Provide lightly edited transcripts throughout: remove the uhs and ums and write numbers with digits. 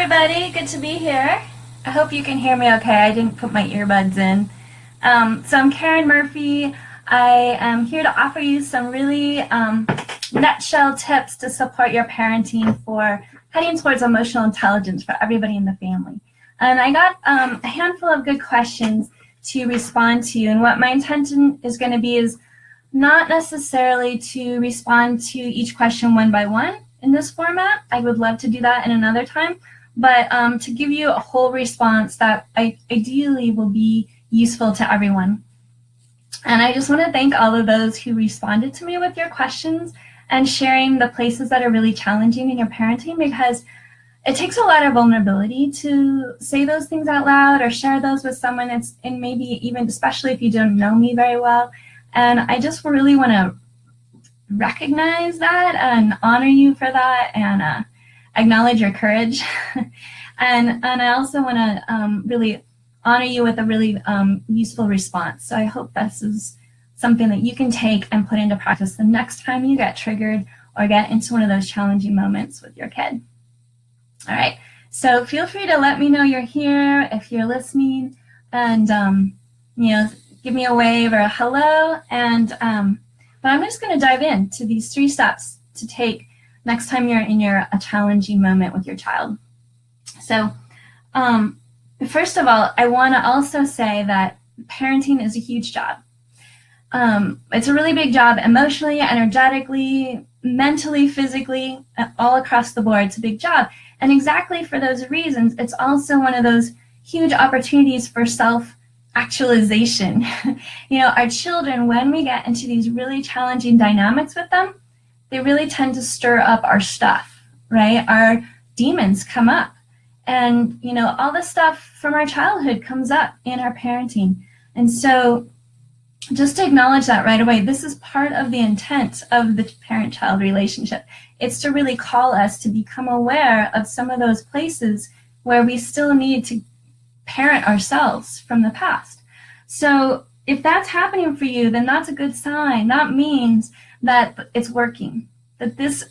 everybody, good to be here. I hope you can hear me okay. I didn't put my earbuds in. So I'm Karen Murphy. I am here to offer you some really nutshell tips to support your parenting for heading towards emotional intelligence for everybody in the family. And I got a handful of good questions to respond to, and what my intention is going to be is not necessarily to respond to each question one by one in this format. I would love to do that in another time, but to give you a whole response that ideally will be useful to everyone. And I just want to thank all of those who responded to me with your questions and sharing the places that are really challenging in your parenting, because it takes a lot of vulnerability to say those things out loud or share those with someone that's, and maybe even especially if you don't know me very well. And I just really want to recognize that and honor you for that and acknowledge your courage. and I also want to really honor you with a really useful response. So I hope this is something that you can take and put into practice the next time you get triggered or get into one of those challenging moments with your kid. All right, so feel free to let me know you're here if you're listening, and give me a wave or a hello. And but I'm just going to dive into these 3 steps to take next time you're in a challenging moment with your child. So first of all, I want to also say that parenting is a huge job. It's a really big job emotionally, energetically, mentally, physically, all across the board. It's a big job. And exactly for those reasons, it's also one of those huge opportunities for self-actualization. Our children, when we get into these really challenging dynamics with them, they really tend to stir up our stuff, right? Our demons come up. And, all the stuff from our childhood comes up in our parenting. And so just to acknowledge that right away, this is part of the intent of the parent-child relationship. It's to really call us to become aware of some of those places where we still need to parent ourselves from the past. So if that's happening for you, then that's a good sign. That means that it's working, that this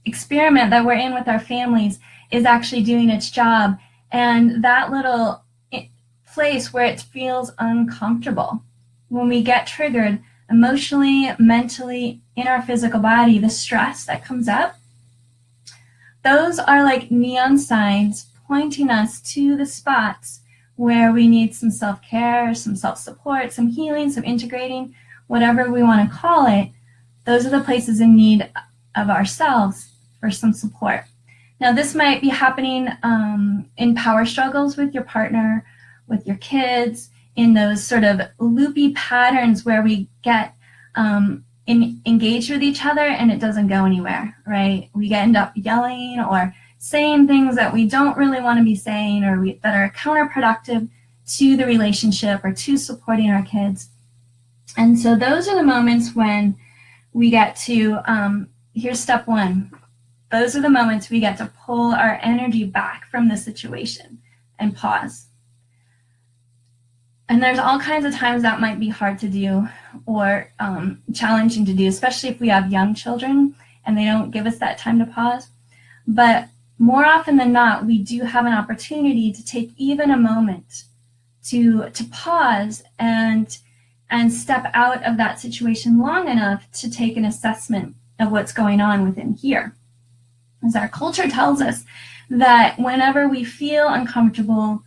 experiment that we're in with our families is actually doing its job. And that little place where it feels uncomfortable, when we get triggered emotionally, mentally, in our physical body, the stress that comes up, those are like neon signs pointing us to the spots where we need some self-care, some self-support, some healing, some integrating, whatever we want to call it. Those are the places in need of ourselves for some support. Now, this might be happening in power struggles with your partner, with your kids, in those sort of loopy patterns where we get engaged with each other and it doesn't go anywhere, right? We end up yelling or saying things that we don't really want to be saying, or that are counterproductive to the relationship or to supporting our kids. And so those are the moments when we get to, here's step 1. Those are the moments we get to pull our energy back from the situation and pause. And there's all kinds of times that might be hard to do or challenging to do, especially if we have young children and they don't give us that time to pause. But more often than not, we do have an opportunity to take even a moment to pause and step out of that situation long enough to take an assessment of what's going on within here. As our culture tells us that whenever we feel uncomfortable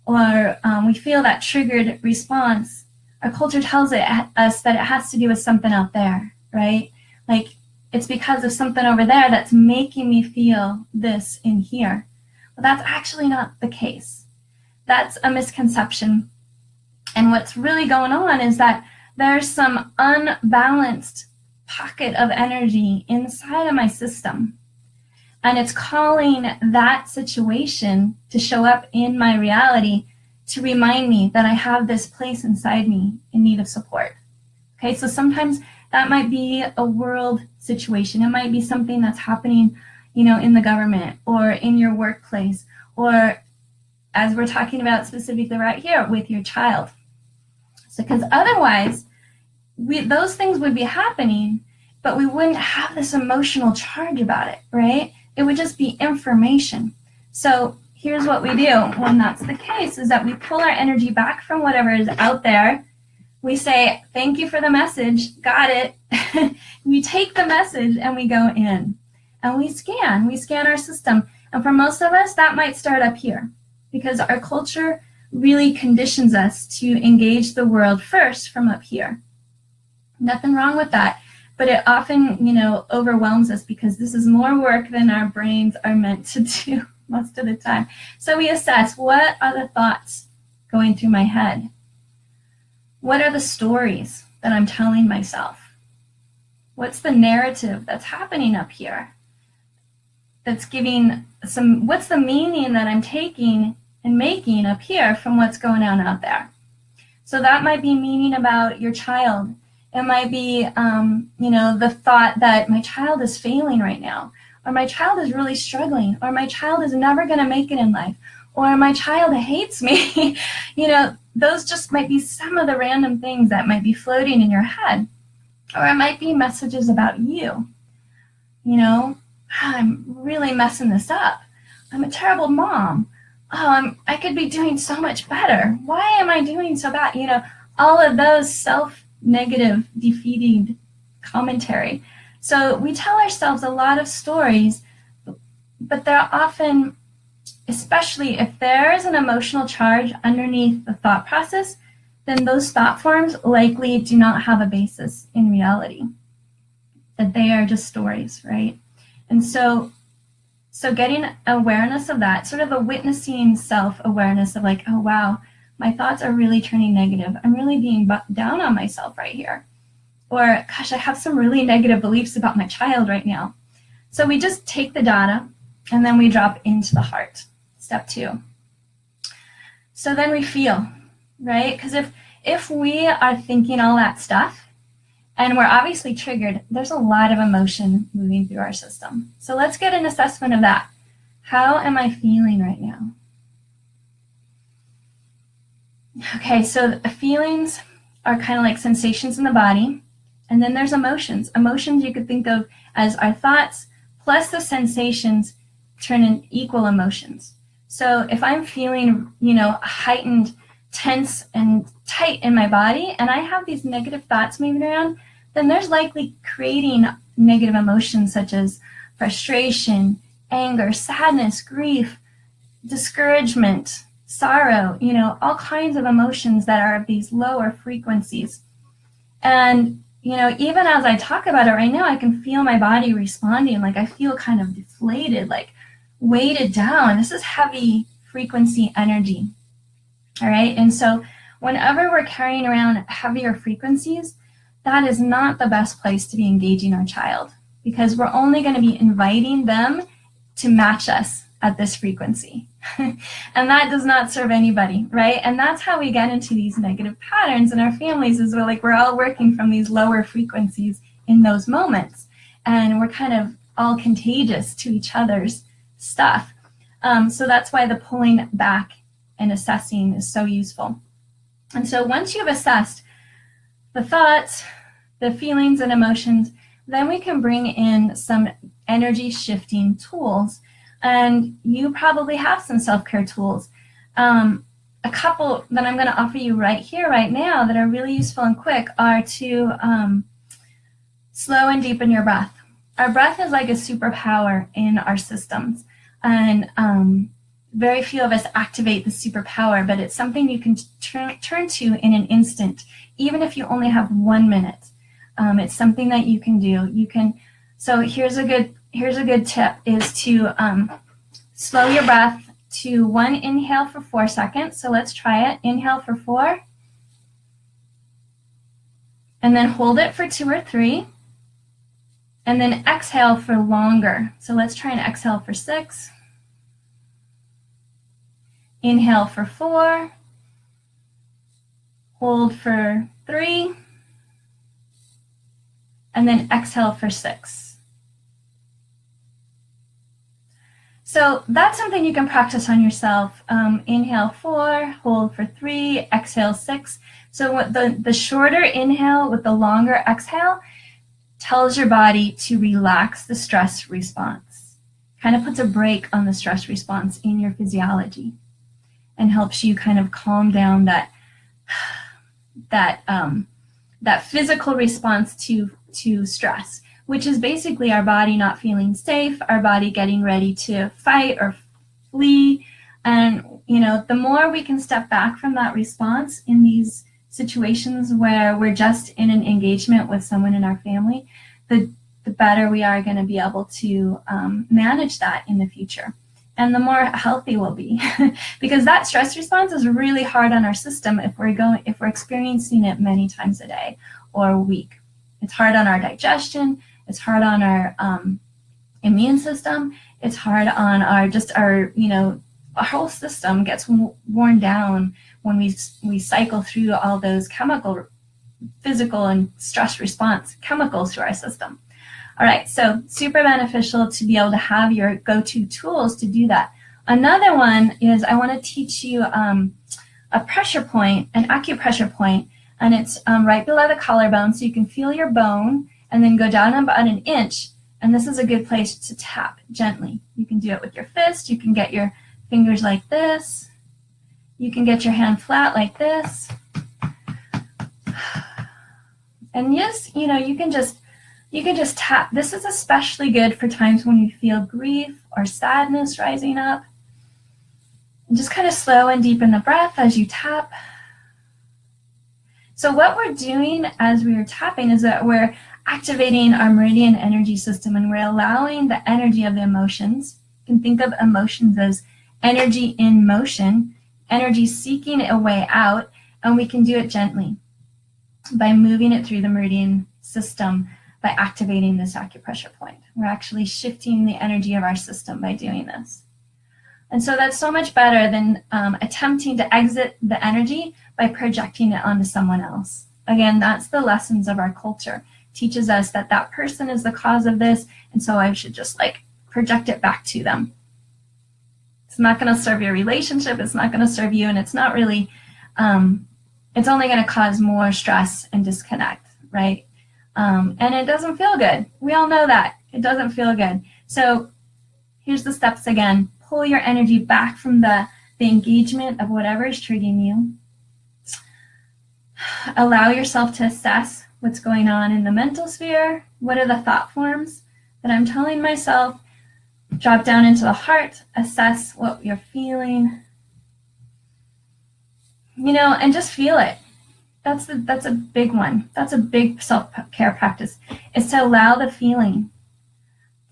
or we feel that triggered response, our culture tells us that it has to do with something out there, right? Like, it's because of something over there that's making me feel this in here. Well, that's actually not the case. That's a misconception. And what's really going on is that there's some unbalanced pocket of energy inside of my system. And it's calling that situation to show up in my reality to remind me that I have this place inside me in need of support. Okay, so sometimes that might be a world situation. It might be something that's happening, in the government or in your workplace, or as we're talking about specifically right here with your child. So, because otherwise, those things would be happening, but we wouldn't have this emotional charge about it, right? It would just be information. So here's what we do when that's the case, is that we pull our energy back from whatever is out there. We say, thank you for the message, got it. We take the message and we go in. And we scan our system. And for most of us, that might start up here, because our culture really conditions us to engage the world first from up here. Nothing wrong with that, but it often, overwhelms us, because this is more work than our brains are meant to do most of the time. So we assess, what are the thoughts going through my head? What are the stories that I'm telling myself? What's the narrative that's happening up here? That's giving what's the meaning that I'm taking and making up here from what's going on out there? So that might be meaning about your child. It might be, the thought that my child is failing right now, or my child is really struggling, or my child is never going to make it in life, or my child hates me. Those just might be some of the random things that might be floating in your head. Or it might be messages about you. I'm really messing this up. I'm a terrible mom. I could be doing so much better. Why am I doing so bad? All of those self-negative, defeating commentary. So we tell ourselves a lot of stories, but they're often, especially if there is an emotional charge underneath the thought process, then those thought forms likely do not have a basis in reality. That they are just stories, right? And so getting awareness of that, sort of a witnessing self-awareness of like, oh wow, my thoughts are really turning negative. I'm really being down on myself right here. Or, gosh, I have some really negative beliefs about my child right now. So we just take the data and then we drop into the heart. Step 2. So then we feel, right? Because if we are thinking all that stuff and we're obviously triggered, there's a lot of emotion moving through our system. So let's get an assessment of that. How am I feeling right now? Okay, so the feelings are kind of like sensations in the body. And then there's emotions. Emotions you could think of as our thoughts plus the sensations turn in equal emotions. So if I'm feeling, heightened, tense, and tight in my body, and I have these negative thoughts moving around, then there's likely creating negative emotions such as frustration, anger, sadness, grief, discouragement, sorrow, all kinds of emotions that are of these lower frequencies. And even as I talk about it right now, I can feel my body responding. Like I feel kind of deflated, like weighted down. This is heavy frequency energy. All right. And so whenever we're carrying around heavier frequencies, that is not the best place to be engaging our child, because we're only going to be inviting them to match us at this frequency. And that does not serve anybody, right? And that's how we get into these negative patterns in our families, is we're all working from these lower frequencies in those moments. And we're kind of all contagious to each other's stuff. So that's why the pulling back and assessing is so useful. And so once you've assessed the thoughts, the feelings and emotions, then we can bring in some energy shifting tools. And you probably have some self-care tools. A couple that I'm going to offer you right here, right now, that are really useful and quick are to slow and deepen your breath. Our breath is like a superpower in our systems. And very few of us activate the superpower, but it's something you can turn to in an instant, even if you only have 1 minute. It's something that you can do. So here's a good tip, is to slow your breath to 1 inhale for 4 seconds. So let's try it. Inhale for 4. And then hold it for 2 or 3. And then exhale for longer. So let's try and exhale for 6. Inhale for 4. Hold for 3. And then exhale for 6. So that's something you can practice on yourself. Inhale 4, hold for 3, exhale 6. So what the shorter inhale with the longer exhale tells your body to relax the stress response. kind of puts a brake on the stress response in your physiology and helps you kind of calm down that physical response to stress, which is basically our body not feeling safe, our body getting ready to fight or flee. And, the more we can step back from that response in these situations where we're just in an engagement with someone in our family, the better we are going to be able to manage that in the future. And the more healthy we'll be. Because that stress response is really hard on our system if we're experiencing it many times a day or a week. It's hard on our digestion, it's hard on our immune system, it's hard on our whole system gets worn down when we cycle through all those physical and stress response chemicals through our system. All right, so super beneficial to be able to have your go-to tools to do that. Another one is I want to teach you a pressure point, an acupressure point, and it's right below the collarbone, so you can feel your bone and then go down about an inch, and this is a good place to tap gently. You can do it with your fist, you can get your fingers like this, you can get your hand flat like this, and yes, you can just tap. This is especially good for times when you feel grief or sadness rising up. And just kind of slow and deepen the breath as you tap. So what we're doing as we are tapping is that we're activating our meridian energy system, and we're allowing the energy of the emotions. You can think of emotions as energy in motion, energy seeking a way out, and we can do it gently by moving it through the meridian system. By activating this acupressure point, we're actually shifting the energy of our system by doing this. And so that's so much better than attempting to exit the energy by projecting it onto someone else. Again, that's the lessons of our culture. It teaches us that that person is the cause of this, and so I should just project it back to them. It's not going to serve your relationship, it's not going to serve you, and it's not really, it's only going to cause more stress and disconnect, right? And it doesn't feel good. We all know that. It doesn't feel good. So here's the steps again. Pull your energy back from the engagement of whatever is triggering you. Allow yourself to assess what's going on in the mental sphere. What are the thought forms that I'm telling myself? Drop down into the heart. Assess what you're feeling. And just feel it. That's a big one. That's a big self-care practice, is to allow the feeling.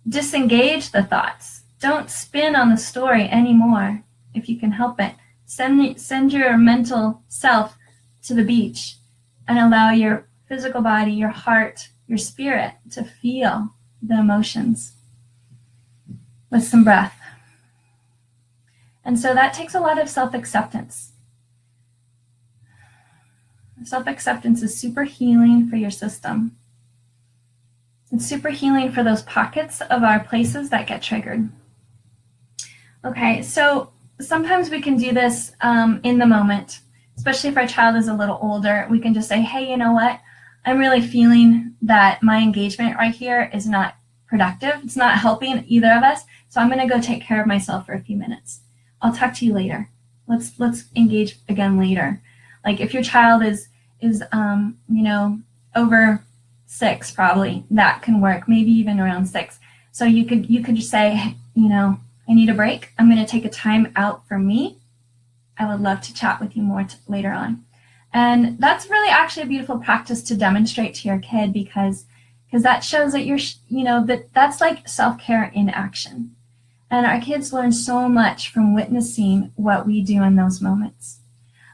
Disengage the thoughts. Don't spin on the story anymore if you can help it. Send your mental self to the beach and allow your physical body, your heart, your spirit to feel the emotions with some breath. And so that takes a lot of self-acceptance. Self-acceptance is super healing for your system. It's super healing for those pockets of our places that get triggered. Okay, so sometimes we can do this in the moment, especially if our child is a little older. We can just say, hey, you know what? I'm really feeling that my engagement right here is not productive. It's not helping either of us, so I'm going to go take care of myself for a few minutes. I'll talk to you later. Let's engage again later. Like if your child is over 6, probably that can work. Maybe even around 6. So you could just say, hey, I need a break. I'm going to take a time out for me. I would love to chat with you more later on. And that's really actually a beautiful practice to demonstrate to your kid because that shows that that's like self-care in action. And our kids learn so much from witnessing what we do in those moments.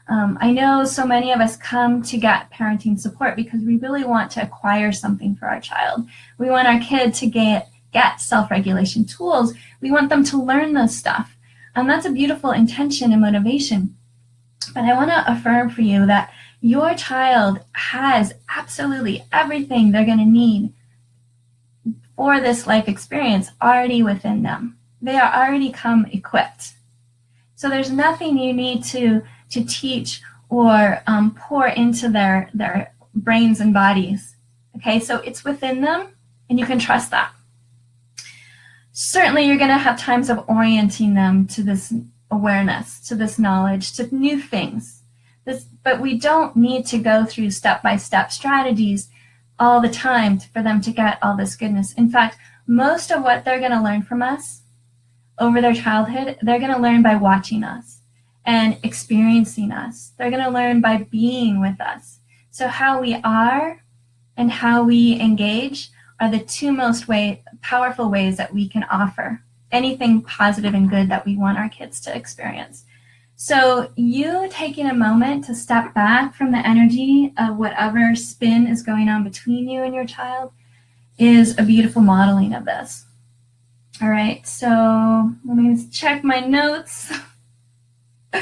I know so many of us come to get parenting support because we really want to acquire something for our child. We want our kid to get self-regulation tools. We want them to learn this stuff. And that's a beautiful intention and motivation. But I want to affirm for you that your child has absolutely everything they're going to need for this life experience already within them. They are already come equipped. So there's nothing you need to teach or pour into their brains and bodies. Okay, so it's within them, and you can trust that. certainly you're going to have times of orienting them to this awareness, to this knowledge, to new things. But we don't need to go through step-by-step strategies all the time for them to get all this goodness. In fact, most of what they're going to learn from us over their childhood, they're going to learn by watching us and experiencing us. They're going to learn by being with us. So how we are and how we engage are the two most powerful ways that we can offer anything positive and good that we want our kids to experience. So you taking a moment to step back from the energy of whatever spin is going on between you and your child is a beautiful modeling of this. All right, so let me check my notes. Okay,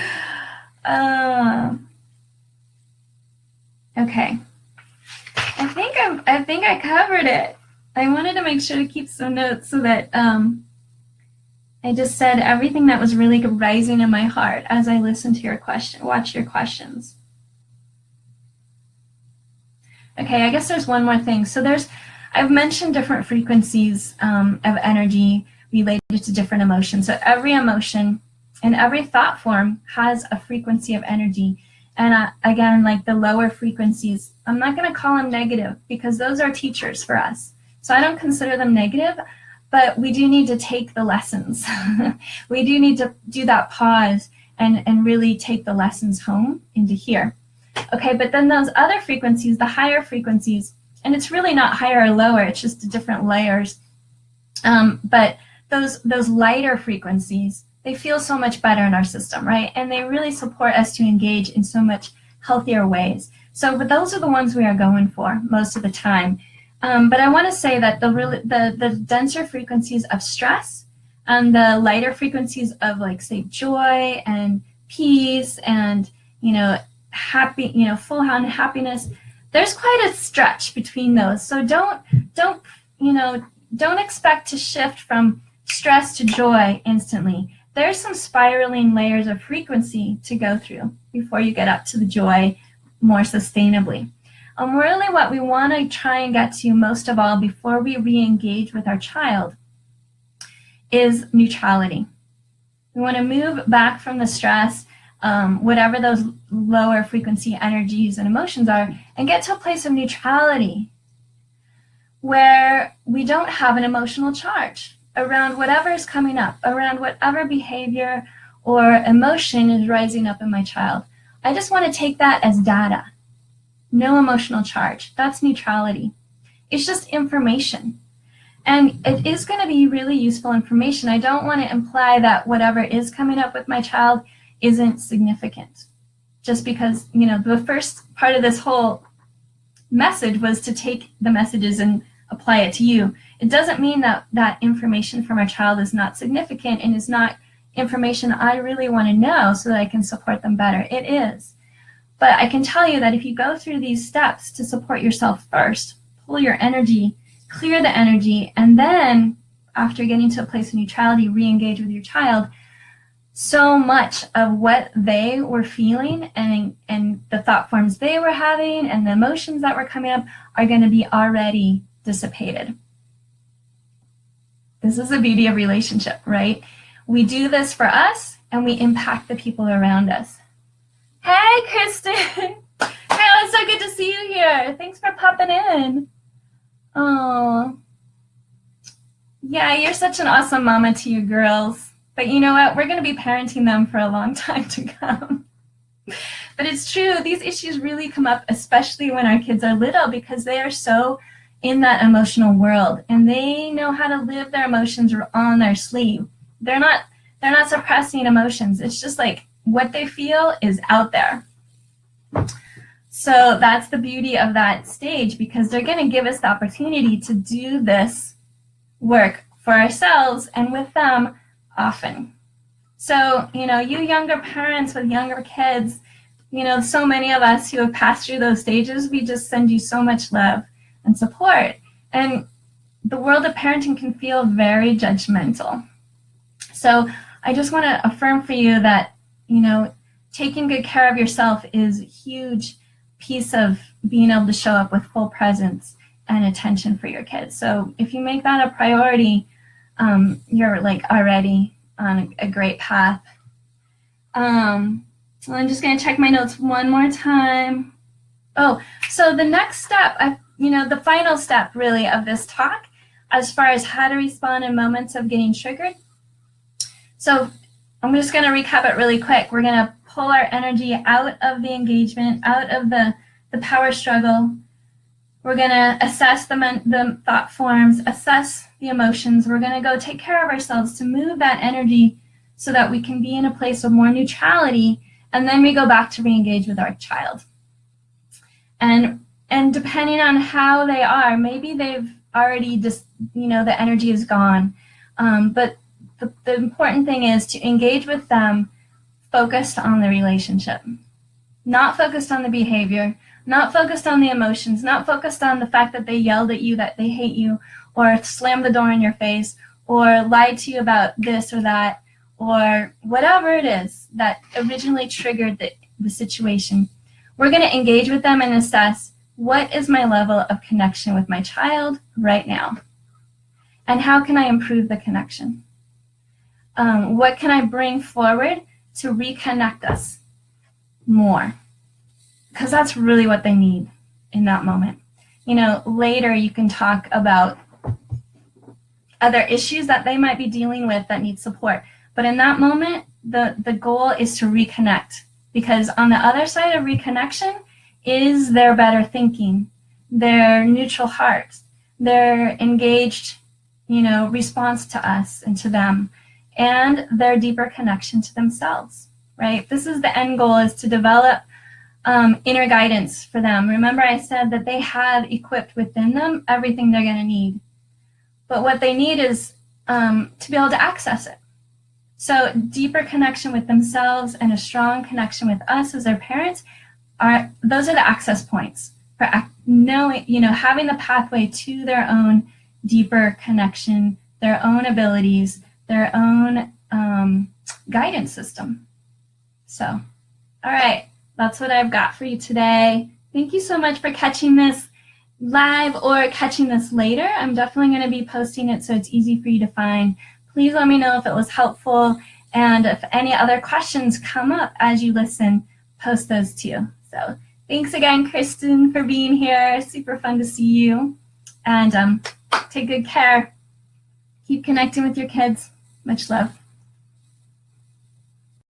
I think I covered it. I wanted to make sure to keep some notes so that I just said everything that was really rising in my heart as I listened to your question, watch your questions. Okay, I guess there's one more thing. So I've mentioned different frequencies of energy related to different emotions. So every emotion and every thought form has a frequency of energy. And again, like the lower frequencies, I'm not going to call them negative because those are teachers for us. So I don't consider them negative, but we do need to take the lessons. We do need to do that pause and really take the lessons home into here. Okay, but then those other frequencies, the higher frequencies, and it's really not higher or lower, it's just different layers. But those lighter frequencies, they feel so much better in our system, right? And they really support us to engage in so much healthier ways. So, but those are the ones we are going for most of the time. But I want to say that the denser frequencies of stress and the lighter frequencies of, like, say, joy and peace and, happy, full-on happiness, there's quite a stretch between those. So don't expect to shift from stress to joy instantly. There's some spiraling layers of frequency to go through before you get up to the joy more sustainably. Really what we want to try and get to most of all before we re-engage with our child is neutrality. We want to move back from the stress, whatever those lower frequency energies and emotions are, and get to a place of neutrality where we don't have an emotional charge around whatever is coming up, around whatever behavior or emotion is rising up in my child. I just want to take that as data. No emotional charge. That's neutrality. It's just information. And it is going to be really useful information. I don't want to imply that whatever is coming up with my child isn't significant. Just because, the first part of this whole message was to take the messages and apply it to you. It doesn't mean that that information from our child is not significant and is not information I really want to know so that I can support them better. It is. But I can tell you that if you go through these steps to support yourself first, pull your energy, clear the energy, and then after getting to a place of neutrality, re-engage with your child, so much of what they were feeling and the thought forms they were having and the emotions that were coming up are going to be already dissipated. This is the beauty of relationship, right? We do this for us and we impact the people around us. Hey, Kristen. Hey, it's so good to see you here. Thanks for popping in. Oh, yeah, you're such an awesome mama to you girls. But you know what? We're going to be parenting them for a long time to come. But it's true. These issues really come up, especially when our kids are little, because they are so in that emotional world, and they know how to live their emotions on their sleeve. They're not suppressing emotions. It's just like what they feel is out there. So that's the beauty of that stage, because they're going to give us the opportunity to do this work for ourselves and with them often. So, you younger parents with younger kids, so many of us who have passed through those stages, we just send you so much love and support. And the world of parenting can feel very judgmental. So I just want to affirm for you that, taking good care of yourself is a huge piece of being able to show up with full presence and attention for your kids. So if you make that a priority, you're like already on a great path. So I'm just going to check my notes one more time. Oh, so the next step, the final step really of this talk, as far as how to respond in moments of getting triggered. So I'm just going to recap it really quick. We're going to pull our energy out of the engagement, out of the power struggle. We're going to assess the thought forms, assess the emotions. We're going to go take care of ourselves to move that energy so that we can be in a place of more neutrality, and then we go back to re-engage with our child. And depending on how they are, maybe they've already just, the energy is gone. But the important thing is to engage with them focused on the relationship, not focused on the behavior, not focused on the emotions, not focused on the fact that they yelled at you, that they hate you, or slammed the door in your face, or lied to you about this or that, or whatever it is that originally triggered the situation. We're going to engage with them and assess, what is my level of connection with my child right now? And how can I improve the connection? What can I bring forward to reconnect us more? Because that's really what they need in that moment. Later you can talk about other issues that they might be dealing with that need support. But in that moment, the goal is to reconnect, because on the other side of reconnection is their better thinking, their neutral heart, their engaged, response to us and to them, and their deeper connection to themselves, right? This is the end goal, is to develop inner guidance for them. Remember I said that they have equipped within them everything they're going to need. But what they need is to be able to access it. So deeper connection with themselves and a strong connection with us as their parents, those are the access points for knowing, having the pathway to their own deeper connection, their own abilities, their own guidance system. So, all right, that's what I've got for you today. Thank you so much for catching this live or catching this later. I'm definitely going to be posting it so it's easy for you to find. Please let me know if it was helpful, and if any other questions come up as you listen, post those too. So thanks again, Kristen, for being here. Super fun to see you. And take good care. Keep connecting with your kids. Much love.